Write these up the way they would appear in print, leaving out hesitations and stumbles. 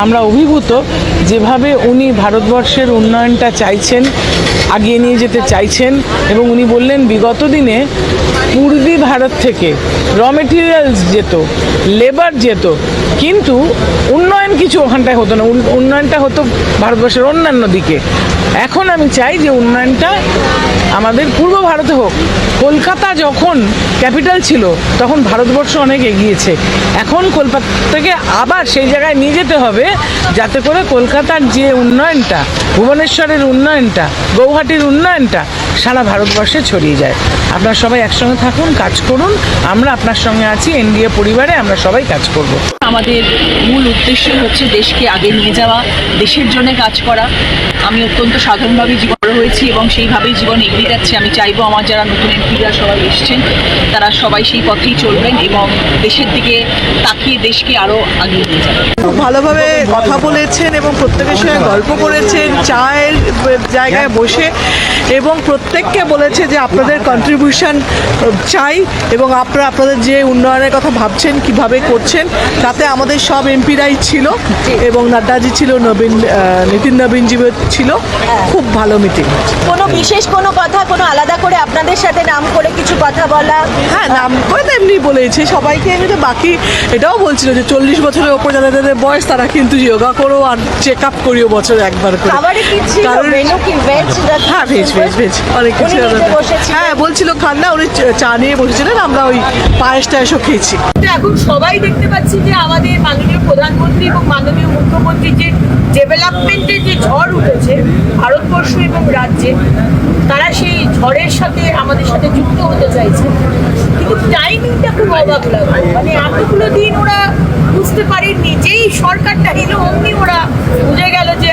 আমরা অভিভূত যেভাবে উনি ভারতবর্ষের উন্নয়নটা চাইছেন, আগিয়ে নিয়ে যেতে চাইছেন। এবং উনি বললেন বিগত দিনে পূর্বী ভারত থেকে র মেটেরিয়ালস যেত, লেবার যেত, কিন্তু উন্নয়ন কিছু ওখানটায় হতো না, উন্নয়নটা হতো ভারতবর্ষের অন্যান্য দিকে। এখন আমি চাই যে উন্নয়নটা আমাদের পূর্ব ভারতে হোক। কলকাতা যখন ক্যাপিটাল ছিল তখন ভারতবর্ষ অনেক এগিয়েছে। এখন কলকাতাকে আবার সেই জায়গায় নিয়ে যেতে হবে যাতে করে কলকাতার যে উন্নয়নটা, ভুবনেশ্বরের উন্নয়নটা, গৌহাটির উন্নয়নটা সারা ভারতবর্ষে ছড়িয়ে যায়। আপনারা সবাই একসঙ্গে থাকুন, কাজ করুন। আমরা আপনার সঙ্গে আছি, এনডিএ পরিবারে আমরা সবাই কাজ করব। আমাদের মূল উদ্দেশ্য হচ্ছে দেশকে আগে নিয়ে যাওয়া, দেশের জন্য কাজ করা। আমি অত্যন্ত সাধারণভাবে জীবন হয়েছি এবং সেইভাবেই জীবন এগিয়ে যাচ্ছে। আমি চাইবো আমার যারা নতুন এমপিরা সবাই এসছেন তারা সবাই সেই পথেই চলবেন এবং দেশের দিকে তাকিয়ে দেশকে আরও আগিয়ে নিয়ে যাবেন। খুব ভালোভাবে কথা বলেছেন এবং প্রত্যেকের সঙ্গে গল্প করেছেন চায়ের জায়গায় বসে, এবং প্রত্যেককে বলেছে যে আপনাদের কন্ট্রিবিউশন চাই এবং আপনারা আপনাদের যে উন্নয়নের কথা ভাবছেন কিভাবে করছেন, তাতে আমাদের সব এমপিরাই ছিল এবং নাড্ডাজি ছিল, নীতিন নবীনজি ছিল। খুব ভালো মিটিং। কোনো বিশেষ কোনো কথা, কোনো আলাদা করে আপনাদের সাথে নাম করে কিছু কথা বলা? হ্যাঁ, নাম করে তো এমনি বলেছে সবাইকে। এমনিতে বাকি এটাও বলছিল যে 40 বছরের ওপর যাদের বয়স তারা কিন্তু যোগা করো আর চেক আপ করিও বছরে একবার করে। খাবারে কি ছিল? মেনু কি ভেজ? হ্যাঁ, ভেজ অনেক কিছু। হ্যাঁ, বলছিল খান না, উনি চা নিয়ে বসেছিলেন, আমরা ওই পায়েস টায়েসও খেয়েছি। এখন সবাই দেখতে পাচ্ছি যে আমাদের মাননীয় প্রধানমন্ত্রী এবং মাননীয় মুখ্যমন্ত্রী যে ডেভেলপমেন্টের যে ঝড় উঠেছে ভারতবর্ষ এবং রাজ্যে, তারা সেই ঝড়ের সাথে আমাদের সাথে যুক্ত হতে চাইছে। কিন্তু টাইমিংটা খুব অবাক লাগলো। মানে এতগুলো দিন ওরা বুঝতে পারেননি, যেই সরকারটা এলো অমনি ওরা বুঝে গেল যে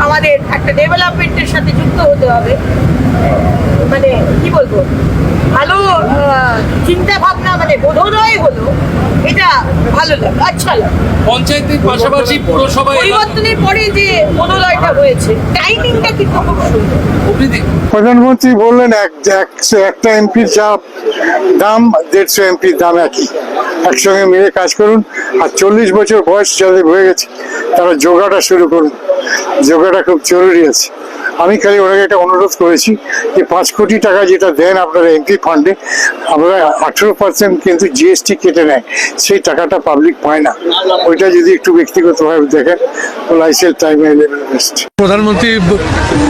আমাদের একটা ডেভেলপমেন্টের সাথে যুক্ত হতে হবে। মানে কি বলবো, ভালো চিন্তা ভাবনা, মানে বোধোদয় হলো। এটা ভালো লাগে, আচ্ছা লাগে। পঞ্চায়েতের পাশাপাশি পুরসভা পরিবর্তনের পরে যে বোধোদয়টা হয়েছে, টাইমিংটা কিন্তু খুব সুন্দর। প্রধানমন্ত্রী বললেন একটা এমপির যা দাম 150 এমপির দাম একই, একসঙ্গে মিলে কাজ করুন। আর 40 বছর বয়স যাদের হয়ে গেছে তারা যোগাটা শুরু করুন, যোগাটা খুব জরুরি আছে। আমি খালি ওনাকে একটা অনুরোধ করেছি যে 5 কোটি টাকা যেটা দেন আপনারা এমপি ফান্ডে, আমরা 18% কিন্তু জিএসটি কেটে নেয়, সেই টাকাটা পাবলিক পায় না। ওইটা যদি একটু ব্যক্তিগতভাবে দেখেন, লাইসেল টাইমে বেস্ট। প্রধানমন্ত্রী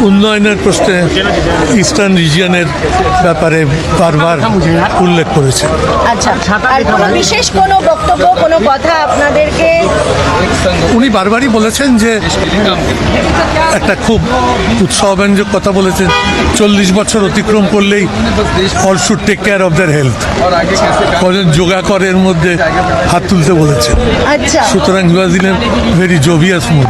উন্নয়নের প্রশ্নে ইস্টার্ন রিজিয়নের ব্যাপারে বারবার উল্লেখ করেছে। আচ্ছা, আর কোনো বিশেষ কোনো বক্তব্য, কোনো কথা আপনাদেরকে? উনি বারবারই বলেছেন যে একটা খুব উৎসাহব্যঞ্জক কথা বলেছেন, 40 বছর অতিক্রম করলেই all should take care of their health. কজন যোগা করে এর মধ্যে হাত তুলতে বলেছেন। আচ্ছা, সুতরাং you are in a very jovial mood.